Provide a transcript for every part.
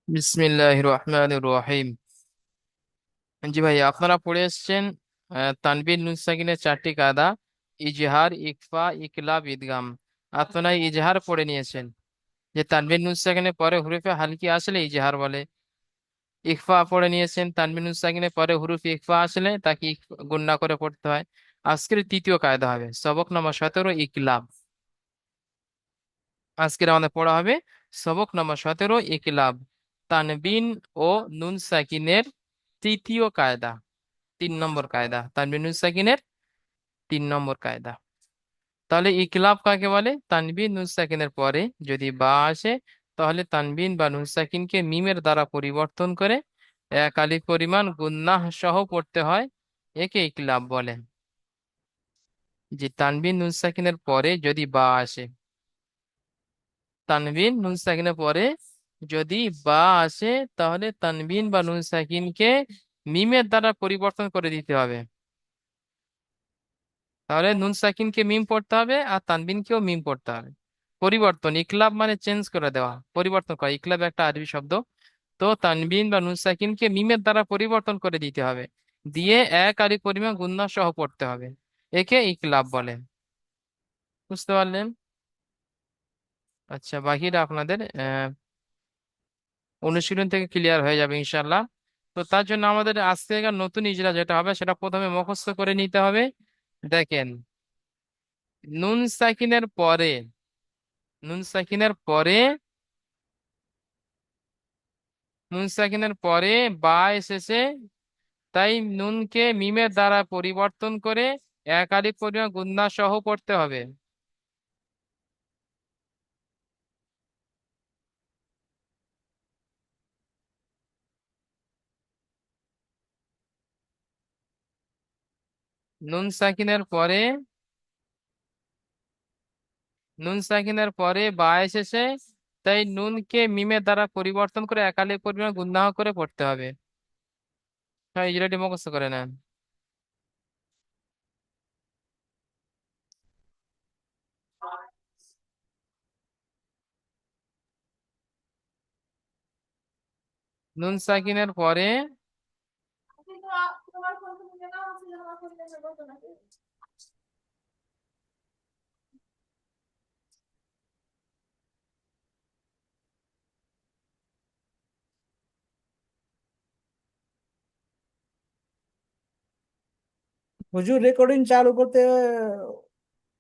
বিসমিল্লাহির রহমানির রহিম। জি ভাই, আপনারা পড়ে এসেছেন তানবিন নুন সাকিনের চারটি কায়দা: ইজহার, ইকফা, ইকলাব, ইদগাম। আপনারা ইজহার পড়ে নিয়েছেন, যে তানবিন নুন সাকিনের পরে হুরুফে হালকি আসলে ইজহার বলে। ইকফা পড়ে নিয়েছেন, তানবিন নুন সাকিনের পরে হুরুফ ইকফা আসলে তাকে গুণনা করে পড়তে হয়। আজকের তৃতীয় কায়দা হবে সবক নম্বর 17, ইকলাব। আজকের আমাদের পড়া হবে সবক নম্বর 17, ইকলাব। তানবিন ও নুন সাকিনের তৃতীয় কায়দা, 3 নম্বর কায়দা, তানবিন নুন সাকিনের 3 নম্বর কায়দা। তাহলে ইকলাব কাকে বলে? তানবিন নুন সাকিনের পরে যদি বা আসে, তাহলে তানবিন বা নুন সাকিনকে মিমের দ্বারা পরিবর্তন করে এক আলিফ পরিমাণ গুন্নাহ সহ পড়তে হয়। একে ইকলাব বলে। যে তানবিন নুন সাকিনের পরে যদি বা আসে, তানবিন নুন সাকিনের পরে যদি বা আসে, তাহলে তানবিন বা নুন সাকিনকে মিমের দ্বারা পরিবর্তন করে দিতে হবে। তাহলে নুন সাকিনকে মিম পড়তে হবে আর তানবিনকেও মিম পড়তে হবে। পরিবর্তন, ইকলাব মানে চেঞ্জ করে দেওয়া, পরিবর্তন করা। ইকলাব একটা আরবি শব্দ। তো তানবিন বা নুন সাকিনকে মিমের দ্বারা পরিবর্তন করে দিতে হবে, দিয়ে এক আলিফ পরিমাণ গুণনা সহ পড়তে হবে। একে ইকলাব বলে। বুঝতে পারলেন? আচ্ছা, বাকিটা আপনাদের অনুশীলন থেকে ক্লিয়ার হয়ে যাবে ইনশাল্লাহ। তো তার জন্য আমাদের আজ থেকে নতুন ইজরা যেটা হবে, সেটা প্রথমে মুখস্থ করে নিতে হবে। দেখেন, নুন সাকিনের পরে, নুন সাকিনের পরে নুন সাকিনের পরে বা এসেছে, তাই নুনকে মিমের দ্বারা পরিবর্তন করে এক আলিফ পরিমাণ গুণনা সহ পড়তে হবে। নুন সাকিনের পরে নুন সাকিনের পরে বা এসেছে, তাই নুনকে মিমের দ্বারা পরিবর্তন করে এক আলিফ পরিমাণ গুণনা করে পড়তে হবে। হ্যাঁ, ইজরাটি মুখস্থ করে নেন। নুন সাকিনের পরে হুজুর রেকর্ডিং চালু করতে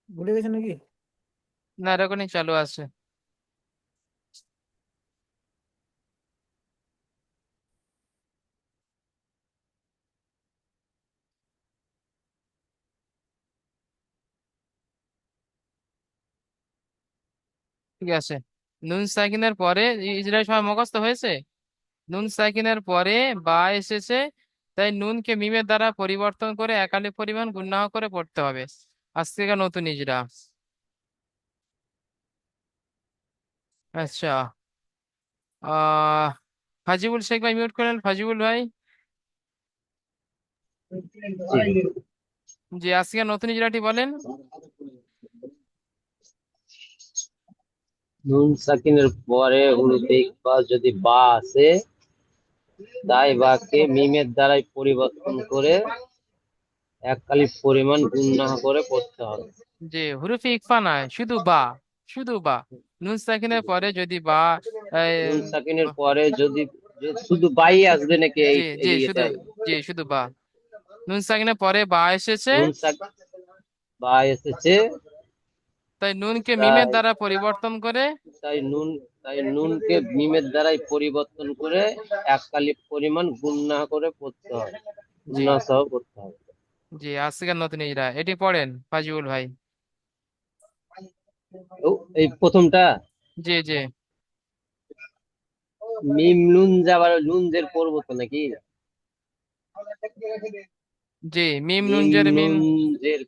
ভুলে গেছে নাকি? না, রেকর্ডিং চালু আছে। ঠিক আছে। নুন সাকিনের পরে ইজরায়েল সময় মুখস্থ হয়েছে। নুন সাকিনের পরে বা এসেছে, তাই নুনকে মিমের দ্বারা পরিবর্তন করে একালি পরিমাণ গুণনা করে পড়তে হবে। আজ থেকে নতুন ইজরা। আচ্ছা। আহ ফাজিবুল শেখ ভাই মিউট করেন, ফাজিবুল ভাই। জি, আজকে নতুন ইজরাটি বলেন। নুন সাকিনের পরে হুরুফে ইকফা যদি বা আসে, তাই বাকে মিমের দ্বারাই পরিবর্তন করে এক কালিফ পরিমাণ গুণনা করে পড়তে হবে। যে হুরুফে ইকফা নয়, শুধু বা, শুধু বা। নুন সাকিনের পরে যদি বা নুন সাকিনের পরে যদি শুধু বাই আসবে নাকি জি এই জি, এই শুধু, ইয়েতে? জি শুধু বা। নুন সাকিনের পরে বা এসেছে, নুন সাক বা এসেছে, তাই নুনকে মিমের তাই দ্বারা পরিবর্তন করে। তাই নুন তাই নুনকে মিমের দ্বারাই পরিবর্তন করে এক কালিফ পরিমাণ গুণনা করে পড়তে হবে, জি গুণনা সহ পড়তে হবে। জি, আজকের নতুন ইজরা এটি পড়েন ফাজিউল ভাই। ও, এই প্রথমটা জি জি মিম নুন যাবার নুনজের পড়বো তো নাকি? জি, মিম মিম নুনজের মিম। নুনজের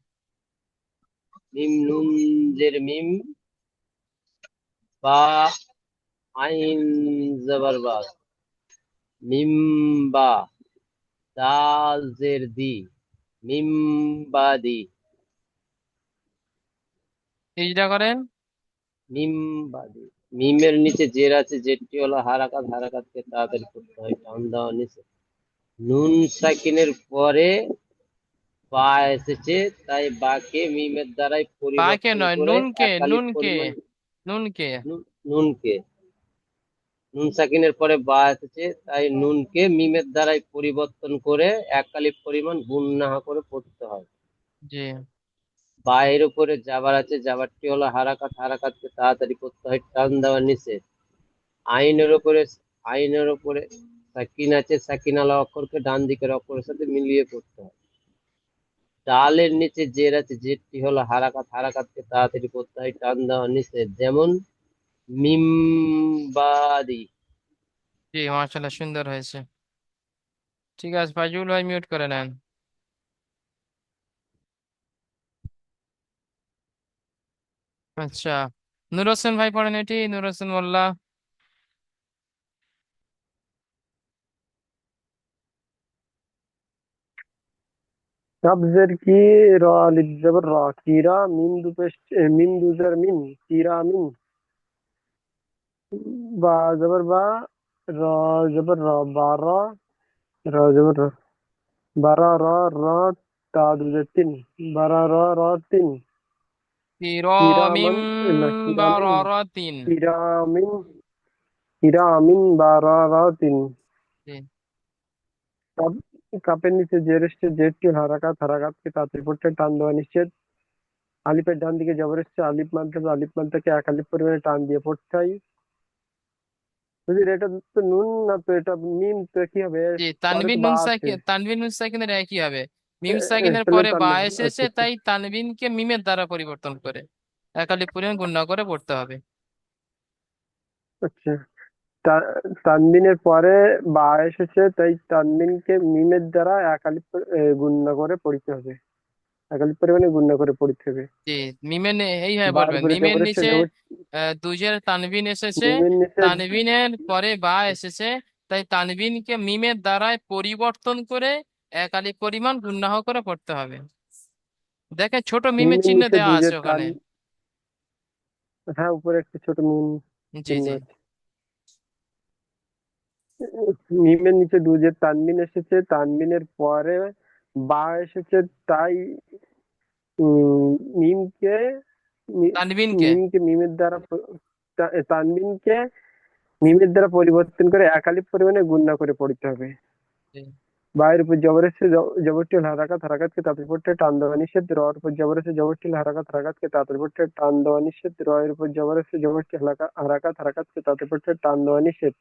মিম নুনজের মিম, বা আইন জবর বা, মিম বা, দাল জের দি, মিম বা দি, ইজরা করেন। মিম বা দি। মিমের নিচে জের আছে, জেরটি হলো হারাকাত, হারাকাতকে তাড়াতাড়ি করতে হয়, টান দেওয়া নিচে। নুন সাকিনের পরে বা এসেছে, তাই বাকে মিমের দ্বারাই বাকে পরিবর্তন নয়, করে নুনকে, এক আলিফ নুনকে, পরিমাণ নুনকে। নুনকে, নুন সাকিনের পরে বা এসেছে, তাই নুনকে মিমের দ্বারাই পরিবর্তন করে এক আলিফ পরিমাণ গুণনা করে পড়তে হয়। জি। বা এর উপরে জাবার আছে, জাবারটি হলো হারাকাত, হারাকাতকে তাড়াতাড়ি করতে হয়, টান দেওয়া নিষেধ। আইনের উপরে, আইনের উপরে সাকিন আছে, সাকিন আলা অক্ষরকে ডান দিকের অক্ষরের সাথে মিলিয়ে পড়তে হয়। ডালের নিচে জের আছে, জেরটি হলো হারাকাত, হারাকাতকে তাড়াতাড়ি করতে হয়, টান দেওয়া নিষেধ। যেমন মিমবাদি। জি, মাশাআল্লাহ, সুন্দর হয়েছে। ঠিক আছে, ফাইজুল ভাই মিউট করে নেন। আচ্ছা, নূর হোসেন ভাই পড়েন এটি, নূর হোসেন মোল্লা। कब जर की रा अलिफ जबर रा कीरा मीम दो जर मीम कीरा मीम बा जबर बा रा जबर रा बारा रा जबर रा बारा रा रा ता दो जर तीन बारा रा रा तीन कीरा কিরমিম मन ना कीरा मिन বারারাতিন। कीरा मिन कीरा मिन बारा रा तीन জি। कब কাপের নিচে জের এসছে জেরটি হারাকাতকে তাড়াতাড়ি পড়তে টান দেওয়া নিষেধ আলিফের ডান দিকে জবর এসছে আলিফ মানটাকে এক আলিফ পরিমাণে টান দিয়ে পড়তে হয় যদি এটা তো নুন না তো এটা মিম তো কি হবে জি, পরে তানবিন তো বা নুন আছে সাকিন, তানবিন নুন সাকিনের একই হবে। মিম সাকিনের তাহলে পরে বা তানবিন এসেছে, আচ্ছা আচ্ছা তাই তানবিনকে মিমের দ্বারা পরিবর্তন করে একালি পরিমাণ গুণনা করে পড়তে হবে। আচ্ছা তানবিনের পরে বা এসেছে তাই তানবিনকে মিমের দ্বারা এক আলিফ গুণনা করে পড়তে হবে এক আলিফ পরিমাণে গুণনা করে পড়তে হবে জি, এইভাবে বার বলবেন, উপরে মিমের জবর এসছে নিচে জবর দুইজের তানবিন এসেছে, মিমের নিচে তানবিনের পরে বা এসেছে, তাই তানবিনকে মিমের দ্বারায় পরিবর্তন করে একালি পরিমাণ গুণনা করে পড়তে হবে। দেখেন, ছোট মিমের মিমের চিহ্ন নিচে দেওয়া আছে দুজের তান ওখানে। হ্যাঁ উপরে একটা ছোট মিম জি চিহ্ন জি। আছে মিমের নিচে দুজের তানবিন এসেছে তানবিনের পরে বা এসেছে তাই উম, মিমকে তানবিনকে। মিমকে তানবিনকে মিমের দ্বারা পরিবর্তন করে একালিপ পরিমাণে গুণনা করে পড়তে হবে জি বায়ের উপর জবর এসে জবরটি হল হারাকাত হারাকাতকে তাড়াতাড়ি পড়তে টান দেওয়া নিষেধ রর উপর জবর এসে জবরটি হল হারাকাত হারাকাতকে তাড়াতাড়ি পড়তে টান দেওয়া নিষেধ রয়ের উপর জবর এসে জবরটি হারাকাত হারাকাতকে তাড়াতাড়ি পড়তে টান দেওয়া নিষেধ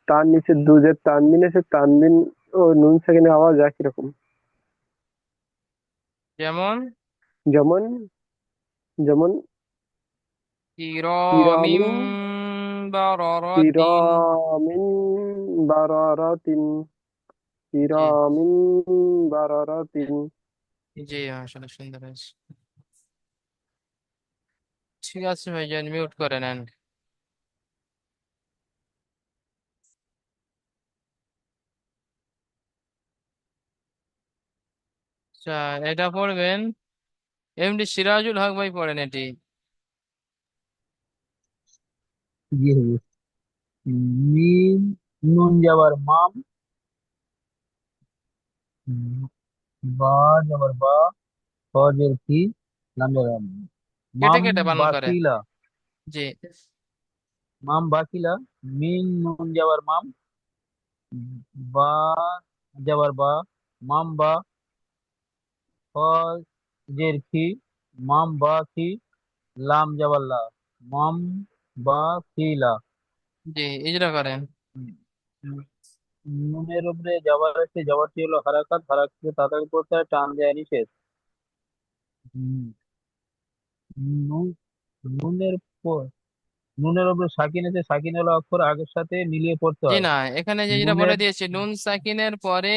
তার নিচে দুজের তানবিন এসে তানবিন ও নুন সেকেন্ডের আওয়াজ একই রকম যেমন যেমন যেমন কিরমিম কিরামিন বারারাতিন। কিরামিন বারারাতিন জি কিরামিন বারারাতিন জি, আসলে সুন্দর হয়েছে। ঠিক আছে ভাইজান, মিউট করে নেন। আচ্ছা, এটা পড়বেন, এমডি সিরাজুল হক ভাই পড়েন এটি। জি হুজুর। মিম নুন যাবার মাম, বা যাবার বা, ফজের কি, লাম যাবার লাম। কেটে মাম কেটে বানান করে। বাকিলা, জি মাম বাকিলা, মিম নুন যাবার মাম, বা যাবার বা, মাম বা, ফজের কি, মাম বা কি, লাম যাবার লা, মাম বা কিলা। জি, ইজরা করেন। নুনের উপরে যাবার আছে, যাবারটি হলো হারাকাত, হারাকাতকে তাড়াতাড়ি করতে হয়, টান দেয় নিষেধ। হুম, নুন নুনের পর নুনের উপরে সাকিন আছে, সাকিন হলো অক্ষর আগের সাথে মিলিয়ে পড়তে জি হয়। না, এখানে যে যেটা বলে নুনের দিয়েছে, নুন সাকিনের পরে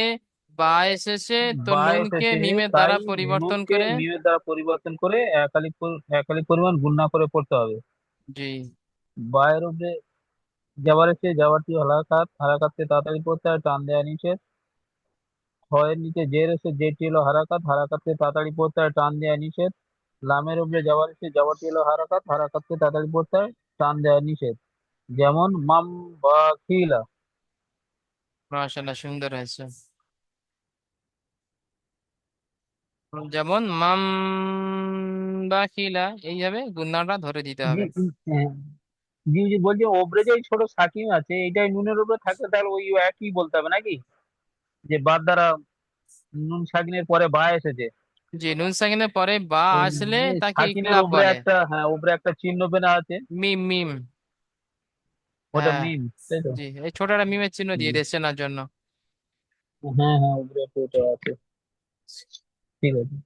বা এসেছে, তো বা নুনকে এসেছে, মিমের দ্বারা তাই পরিবর্তন নুনকে করে। মিমের দ্বারা পরিবর্তন করে একালি পরিমাণ গুণনা করে পড়তে হবে। জি বা এর উপরে যাবার আছে, যাবারটি হারাকাত, হারাকাতকে তাড়াতাড়ি পড়তে হয়, টান দেওয়া নিষেধ। ছয়ের নিচে জের এসে, জেরটি হলো হারাকাত, হারাকাতকে তাড়াতাড়ি পড়তে হয়, টান দেওয়া নিষেধ। লামের উপরে যাবার এসে, যাবারটি হলো হারাকাত, হারাকাতকে তাড়াতাড়ি পড়তে হয়, টান দেওয়া নিষেধ। যেমন মাম বা খিলা। মাশাআল্লাহ, সুন্দর হয়েছে। যেমন মাম বা খিলা, এইভাবে গুণনাটা ধরে দিতে জি হবে। হ্যাঁ, জি জি, বলছি ওপরে যে এই ছোট সাকিন আছে এটাই নুনের উপরে থাকলে তাহলে ওই একই বলতে হবে নাকি, যে বাদ দ্বারা নুন সাকিনের পরে বা এসেছে। যে নুন সাকিনের পরে বা ওই আসলে এই তাকে সাকিনের ইকলাব উপরে বলে। একটা, হ্যাঁ উপরে একটা চিহ্ন বেনা আছে, মিম মিম। ওটা হ্যাঁ। মিম, তাই তো? জি, এই ছোট একটা মিমের চিহ্ন দিয়ে হুম। দিয়েছে চেনার জন্য। হ্যাঁ হ্যাঁ, উপরে একটা ওটা আছে। ঠিক আছে।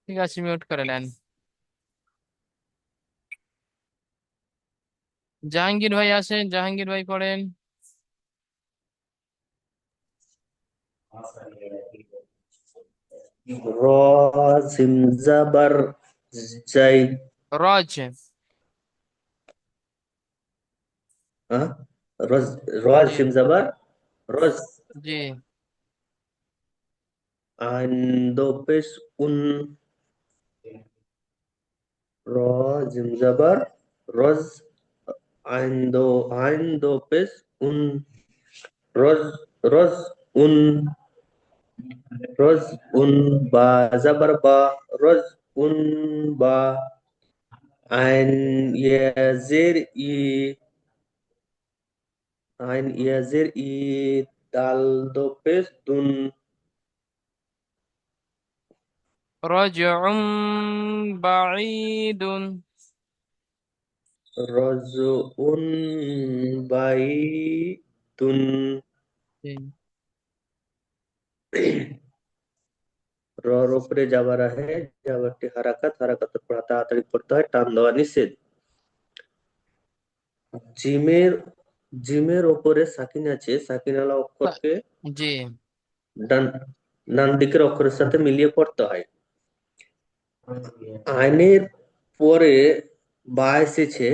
ঠিক আছে, মিউট করে নেন। জাহাঙ্গীর ভাই আসেন, জাহাঙ্গীর ভাই পড়েন। র জিম জাবার জাই রজ। হ্যাঁ রজ র জি জিম জাবার রজ জি। আইন দো পেশ উন র জিম জাবার রজ আইন দো পেশ উন রজ রজ উন রজ উন বা জাবার বা রজ উন বা আইন ইয়াজের ই আইন ইয়াজের ই দাল দো পেশ দুন রজউম বাঈদুন। রজউন বাইতুন জি। রর উপরে যাবার আহে যাবারটি হারাকাতের পর তাড়াতাড়ি পড়তে হয়, টান দেওয়া নিষেধ। জিমের জিমের ওপরে সাকিন আছে, সাকিনওয়ালা অক্ষরকে জি। ডান ডান দিকের অক্ষরের সাথে মিলিয়ে পড়তে হয়। আইনের পরে বা এসেছে,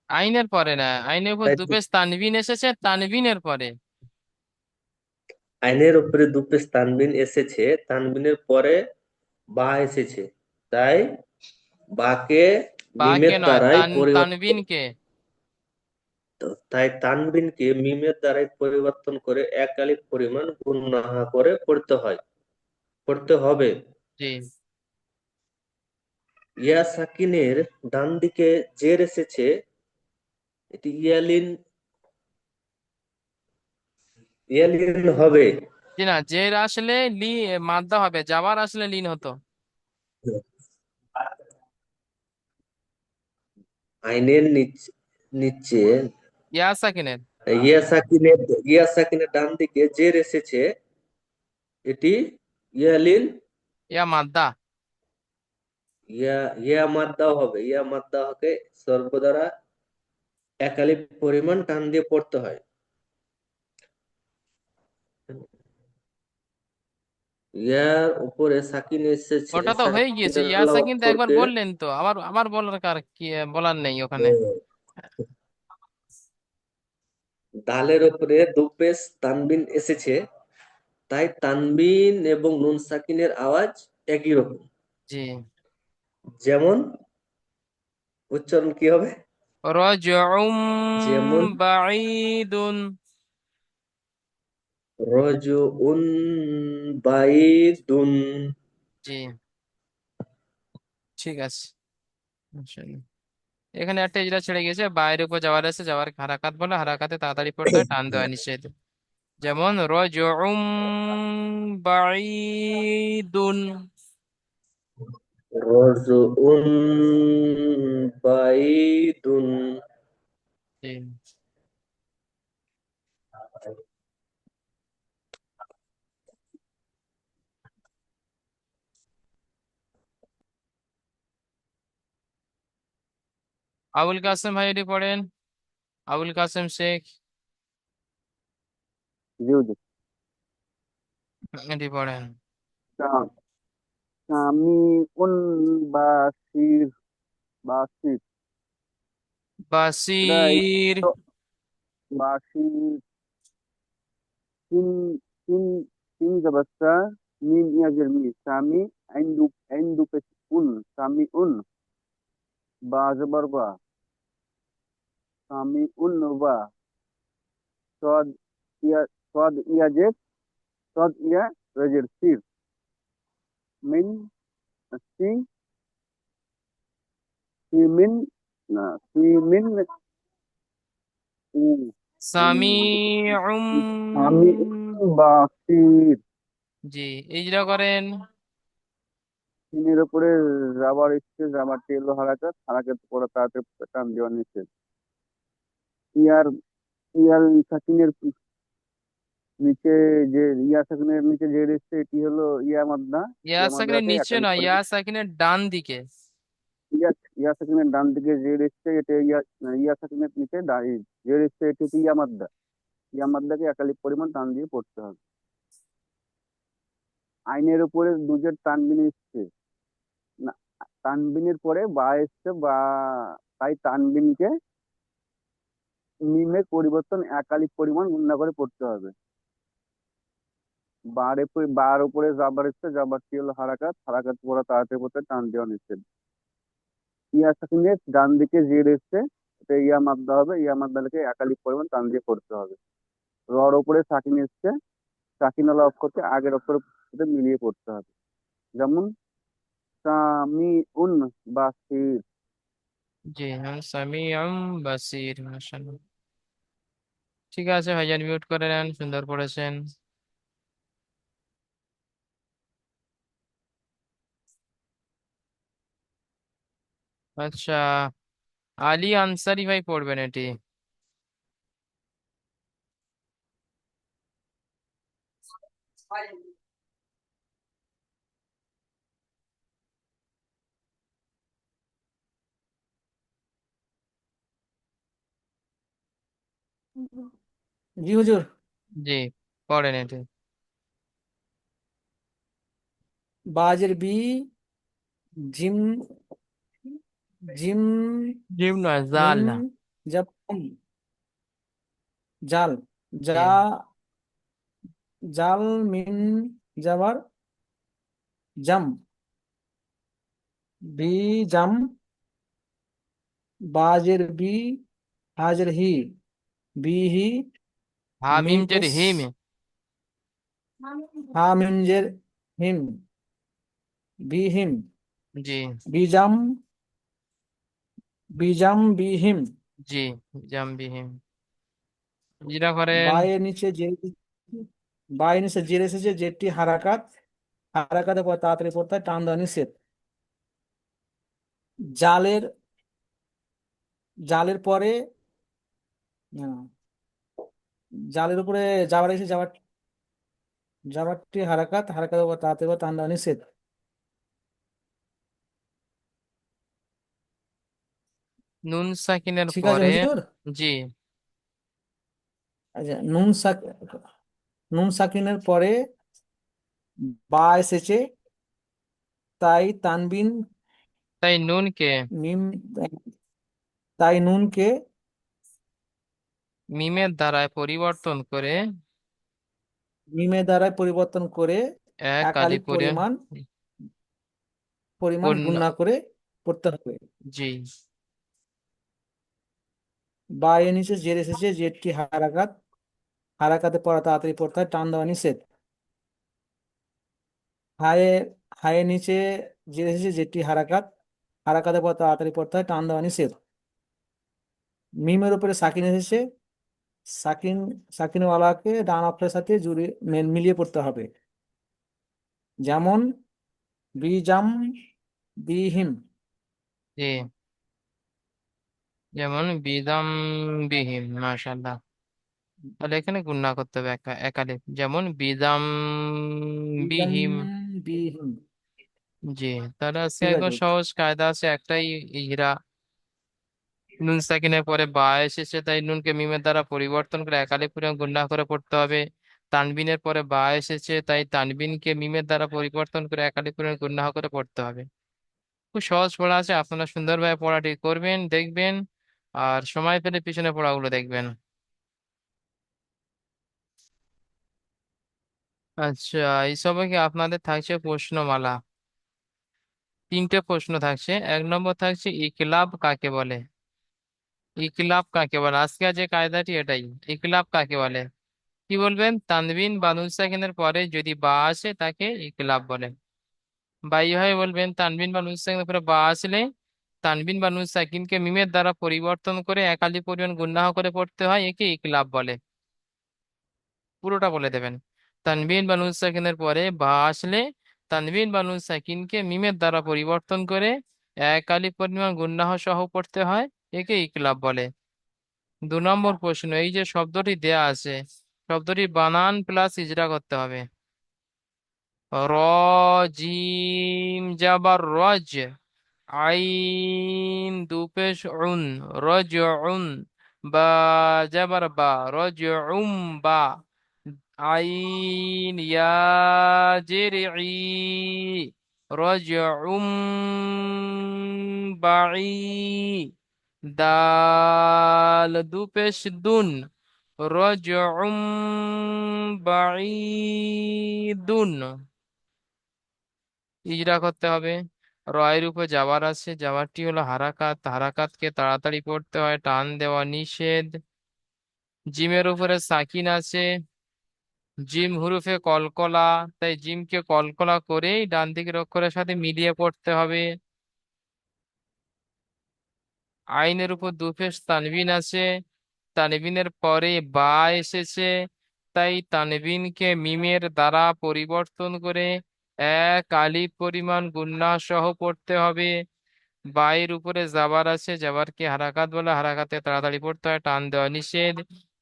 আইনের পরে না, আইনের উপর তাই দুপেশ তানবিন এসেছে, তানবিনের পরে। আইনের উপরে দুপেশ তানবিন এসেছে, তানবিনের পরে বা এসেছে, তাই বাকে বাকে মিমের নয়, দ্বারাই পরিবর্তন তানবিনকে। তাই তানবিনকে মিমের দ্বারাই পরিবর্তন করে এক আলিফ পরিমাণ গুণনা করে পড়তে হবে। জি। ইয়া সাকিনের ডান দিকে জের এসেছে, এটি ইয়ালিন হবে। জি না, জের আসলে মাদ্দা হবে, যাবার আসলে লিন হতো। আইনের নিচে ইয়া সাকিনের। ইয়া সাকিনের ইয়া সাকিনের ডান দিকে জের এসেছে, এটি ইয়ালিন ইয়া মাদ্দা। ইয়া ইয়া মাদ্দাও হবে, ইয়া মাদ্দা হকে সর্বদ্বারা এক আলিফ পরিমাণ টান দিয়ে পড়তে হয়। ইয়ার উপরে সাকিন এসেছে, ওটা তো হয়ে গিয়েছে, ইয়া সাকিন সাকিন তো একবার অক্ষরকে বললেন তো, আবার আবার বলার কার কি, বলার নেই ওখানে। দালের উপরে দু পেশ তানবিন এসেছে, তাই তানবিন এবং নুন সাকিনের আওয়াজ একই রকম। জি। যেমন উচ্চারণ কি হবে? রজউম যেমন বাঈদুন। রজউন বাইদুন। জি। ঠিক আছে। ইনশাআল্লাহ। এখানে একটা ইজরা ছেড়ে গেছে, বাইরের উপর যাওয়ার আছে, যাওয়ার হারাকাত বলে, হারাকাতে তাড়াতাড়ি পড়তে হয়, টান দেওয়া নিষেধ। যেমন রজউম বাঈদুন। রজউন বাইদুন। জি। আবুল কাসেম ভাই এটি পড়েন, আবুল কাসেম শেখ জি হুজুর। এটি পড়েন। তা- সামিউন বাসির, বাসির, এটা বাসির। বাসির, সিন, সিন, সিন জবরটা, মিম ইয়াজের মি, সামি, আইন দু পেশ উন, সামি উন, বা জবর বা, সামিউন বা সদ ইয়া সদ ইয়া জেড সদ ইয়া রেজের সির মিন সি সি মিন না সি মিন উ- সামিউম। সামিউন বাসির। জি, ইজরা করেন। সিনের উপরে রাবার স্পেস রাবারটি হলো হারাকাত হারাকাত পরে তাতে টান দেওয়া নিষেধ। ইয়ার ইয়ার সাকিনের নিচে যে ইয়া সাকিনের নিচে যে এসছে এটি হলো ইয়া মাদ্দা। ইয়া ইয়া সাকিনের মাদ্দাকে নিচে একালিক নয়, ইয়া পরিমাণ সাকিনের ডান দিকে। ইয়া ইয়া সাকিনের ডান দিকে যে এসছে এটা ইয়া ইয়া সাকিনের নিচে যে এসছে এটি হচ্ছে ইয়া মাদ্দা। ইয়া মাদ্দাকে একালিক পরিমাণ টান দিয়ে পড়তে হবে। আইনের উপরে দুজের তানবিন এসছে না, তানবিনের পরে বা এসছে বা, তাই তানবিনকে মিমের পরিবর্তন একালিক পরিমাণ গুণনা করে পড়তে হবে। বার উপরে জাবার এসছে জাবারটি হলো হারাকাত হারাকাত পড়া তাড়াতাড়ি পড়তে টান দেওয়া নিষেধ। ইয়া সাকিনের ডান দিকে জেড এসছে এটা ইয়া মাদ্দা হবে, ইয়া মাদ্দাকে একালিক পরিমাণ টান দিয়ে পড়তে হবে। রর উপরে সাকিন এসছে সাকিনালা অক্ষরকে আগের অক্ষরের সাথে মিলিয়ে পড়তে হবে। যেমন সামিউন বাসির। জি হ্যাঁ, সামিউম বাসির, মাশাআল্লাহ। ঠিক আছে ভাইজান, মিউট করে নেন, সুন্দর পড়েছেন। আচ্ছা, আলী আনসারি ভাই পড়বেন এটি। জি হুজুর। জি, পড়েন এটি। বাজের বি, জিম, জিম, জিম নয়, জাল। মিম, জব, জাল, জি, জা, জাল, মিম, জাবার, জাম, বি, জাম, বাজের বি, হাজের হি, বি হি, হামিম মিম জের এস, হিম। হা মিম জের হিম, বি হিম, জি। বিজাম, বিজাম, বি হিম। জি, জামবিহিম। ইজরা করেন। বায়ের নিচে যে, বায়ের নিচে জের এসেছে, জেরটি হারাকাত হারাকাতে পর তাড়াতাড়ি পড়তে হয়, টান দেওয়া নিষেধ। জালের, জালের পরে জালের উপরে যাবার এসে যাবার, যাবারটি হারাকাত হারাকাতে পর তাড়াতাড়ি পর টান দেওয়া নিষেধ। নুন সাকিনের ঠিক আছে পরে। হুজুর। জি। আচ্ছা, নুন সাকিনের পরে বা এসেছে, তাই তানবিন তাই নুনকে মিম, তাই নুনকে মিমের দ্বারায় পরিবর্তন করে মিমের দ্বারা পরিবর্তন করে এক আলি একালিক পরে পরিমাণ পরিমাণ পূর্ণ। গুণনা করে পড়তে হবে। জি। বা এর নিচে জের এসেছে, জেরটি হারাকাত হারাকাতে পড়া তাড়াতাড়ি পড়তে হয়, টান দেওয়া নিষেধ। হায়ে, হায়ের নিচে জের এসেছে, জেরটি হারাকাত হারাকাতে পড়া তাড়াতাড়ি পড়তে হয়, টান দেওয়া নিষেধ। মিমের উপরে সাকিন এসেছে, সাকিন সাকিনওয়ালাকে ডান অক্ষরের সাথে জুড়ে মিলিয়ে পড়তে হবে। যেমন বিজাম, বিহিম। জি, যেমন বিদাম বিহিম, মাশাআল্লাহ। তাহলে এখানে গুণনা করতে হবে একালে, যেমন বিদাম বিজাম, বিহিম। বিহিম। জি। তাহলে আজকে ঠিক একদম আছে। সহজ কায়দা আছে একটাই, ইহরা। নুন সাকিনের পরে বা এসেছে, তাই নুনকে মিমের দ্বারা পরিবর্তন করে একালে পুরো গুণনা করে পড়তে হবে। তানবিনের পরে বা এসেছে, তাই তানবিনকে মিমের দ্বারা পরিবর্তন করে একালে পুরো গুণনা করে পড়তে হবে। খুব সহজ পড়া আছে, আপনারা সুন্দরভাবে পড়াটি করবেন, দেখবেন। আর সময় পেলে পিছনে পড়াগুলো দেখবেন। আচ্ছা, এই সবাইকে আপনাদের থাকছে প্রশ্নমালা। তিনটে প্রশ্ন থাকছে। 1 নম্বর থাকছে ইকলাব কাকে বলে। ইকলাব কাকে বলে? আজকে যে কায়দাটি এটাই। ইকলাব কাকে বলে? কি বলবেন? তানবিন বা নুন সাকিনের পরে যদি বা আসে তাকে ইকলাব বলে। বা এইভাবে বলবেন, তানবিন বা নুন সাকিনের পরে বা আসলে তানবিন বা নুন সাকিনকে মিমের দ্বারা পরিবর্তন করে একালি পরিমাণ গুণাহ করে পড়তে হয়, একে ইকলাব বলে। পুরোটা বলে দেবেন। তানবিন বা নুন সাকিনের পরে বা আসলে তানবিন বা নুন সাকিনকে মিমের দ্বারা পরিবর্তন করে একালি পরিমাণ গুণাহ সহ পড়তে হয়, একে ইকলাব বলে। 2 নম্বর প্রশ্ন, এই যে শব্দটি দেয়া আছে, শব্দটি বানান প্লাস ইজরা করতে হবে। র, জিম জাবার রজ, আইন দুপেশ উন, রজ উন, বা জাবার বা, রজ বা, আইন ইয়া জের ই, রজ বাই, দাল দুপেশ দুন, রজ বাঈদুন। ইজরা করতে হবে। রয়ের উপর যাবার আছে, যাবারটি হলো হারাকাত, হারাকাতকে তাড়াতাড়ি পড়তে হয়, টান দেওয়া নিষেধ। জিমের উপরে সাকিন আছে, জিম হুরুফে কলকলা, তাই জিমকে কলকলা করেই ডান দিকের অক্ষরের সাথে মিলিয়ে পড়তে হবে। আইনের উপর দুফেস তানবিন আছে, তানবিনের পরে বা এসেছে, তাই তানবিনকে মিমের দ্বারা পরিবর্তন করে এক আলিফ পরিমাণ গুন্না সহ পড়তে হবে। বায়ের উপরে জাবার আছে, জাবারকে হারাকাত বলে, হারাকাতে তাড়াতাড়ি পড়তে হয়, টান দেওয়া নিষেধ।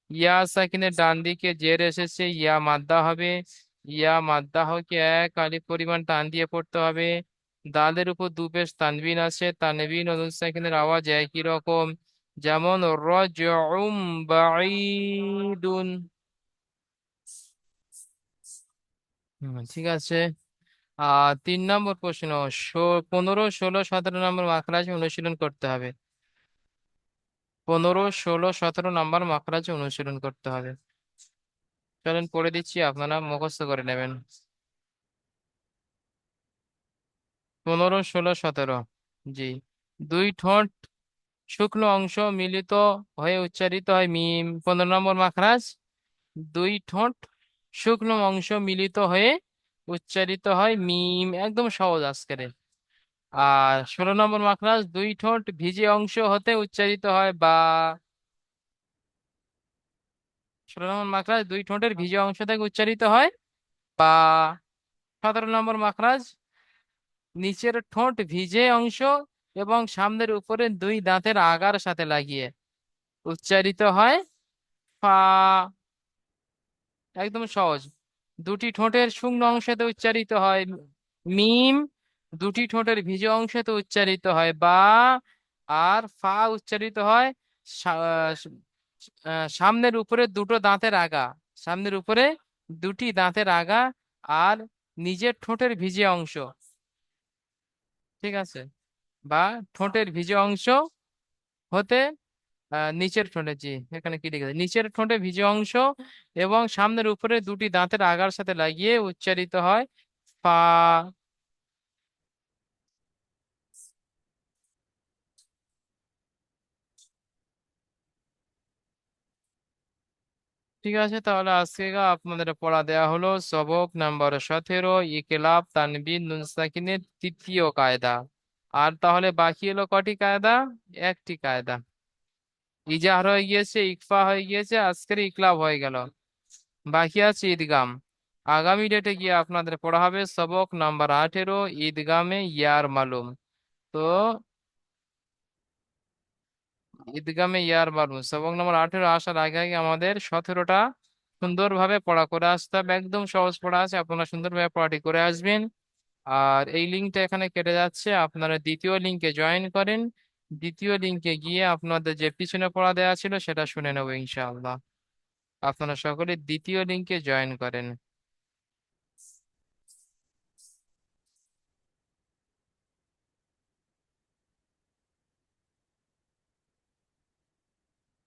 ইয়া সাকিনের ডান দিকে জের এসেছে, ইয়া মাদ্দা হবে, ইয়া মাদ্দা হকে এক আলিফ পরিমাণ টান দিয়ে পড়তে হবে। দালের উপর দুপেশ তানবিন আছে, তানবিন ও নুন সাকিনের আওয়াজ একই রকম, যেমন রজউম বাঈদুন। ঠিক আছে। 3 নম্বর প্রশ্ন, 15, 16, 17 নম্বর মাখরাজ অনুশীলন করতে হবে। 15, 16, 17 নম্বর মাখরাজ অনুশীলন করতে হবে। চলেন পড়ে দিচ্ছি, আপনারা মুখস্থ করে নেবেন। 15, 16, 17। জি। দুই ঠোঁট শুকনো অংশ মিলিত হয়ে উচ্চারিত হয় মিম। 15 নম্বর মাখরাজ, দুই ঠোঁট শুকনো অংশ মিলিত হয়ে উচ্চারিত হয় মিম, একদম সহজ আজকের। আর 16 নম্বর মাখরাজ, দুই ঠোঁট ভিজে অংশ হতে উচ্চারিত হয় বা। 16 নম্বর মাখরাজ, দুই ঠোঁটের ভিজে অংশ থেকে উচ্চারিত হয় বা। 17 নম্বর মাখরাজ, নিচের ঠোঁট ভিজে অংশ এবং সামনের উপরে দুই দাঁতের আগার সাথে লাগিয়ে উচ্চারিত হয় ফা, একদম সহজ। দুটি ঠোঁটের শুকনো অংশতে উচ্চারিত হয় মিম, দুটি ঠোঁটের ভিজে অংশতে উচ্চারিত হয় বা। আর ফা উচ্চারিত হয় সামনের উপরে দুটো দাঁতের আগা, সামনের উপরে দুটি দাঁতের আগা, আর নিজের ঠোঁটের ভিজে অংশ। ঠিক আছে। বা ঠোঁটের ভিজে অংশ হতে নিচের ঠোঁটে, জি এখানে কি লিখেছে, নিচের ঠোঁটে ভিজে অংশ এবং সামনের উপরে দুটি দাঁতের আগার সাথে লাগিয়ে উচ্চারিত হয় ফা। ঠিক আছে, তাহলে আজকে আপনাদের পড়া দেয়া হলো সবক নাম্বার 17, ইকলাব তানবিন নুন সাকিনের তৃতীয় কায়দা। আর তাহলে বাকি হলো কটি কায়দা? একটি কায়দা। ইজাহার হয়ে গিয়েছে, ইকফা হয়ে গিয়েছে, আজকের ইকলাব হয়ে গেল। বাকি আছে ঈদগাম। আগামী ডেটে গিয়ে আপনাদের পড়া হবে সবক নাম্বার 18, ঈদগামে ইয়ার মালুম। তো ঈদগামে ইয়ার মালুম সবক নাম্বার 18 আসার আগে আগে আমাদের 17টা সুন্দরভাবে পড়া করে আসতে হবে। একদম সহজ পড়া আছে, আপনারা সুন্দরভাবে পড়াটি করে আসবেন। আর এই লিঙ্কটা এখানে কেটে যাচ্ছে, আপনারা দ্বিতীয় লিঙ্কে জয়েন করেন। দ্বিতীয় লিঙ্কে গিয়ে আপনাদের যে পিছনে পড়া দেওয়া ছিল সেটা শুনে নেবো ইনশাআল্লাহ। আপনারা সকলে দ্বিতীয় লিঙ্কে জয়েন করেন।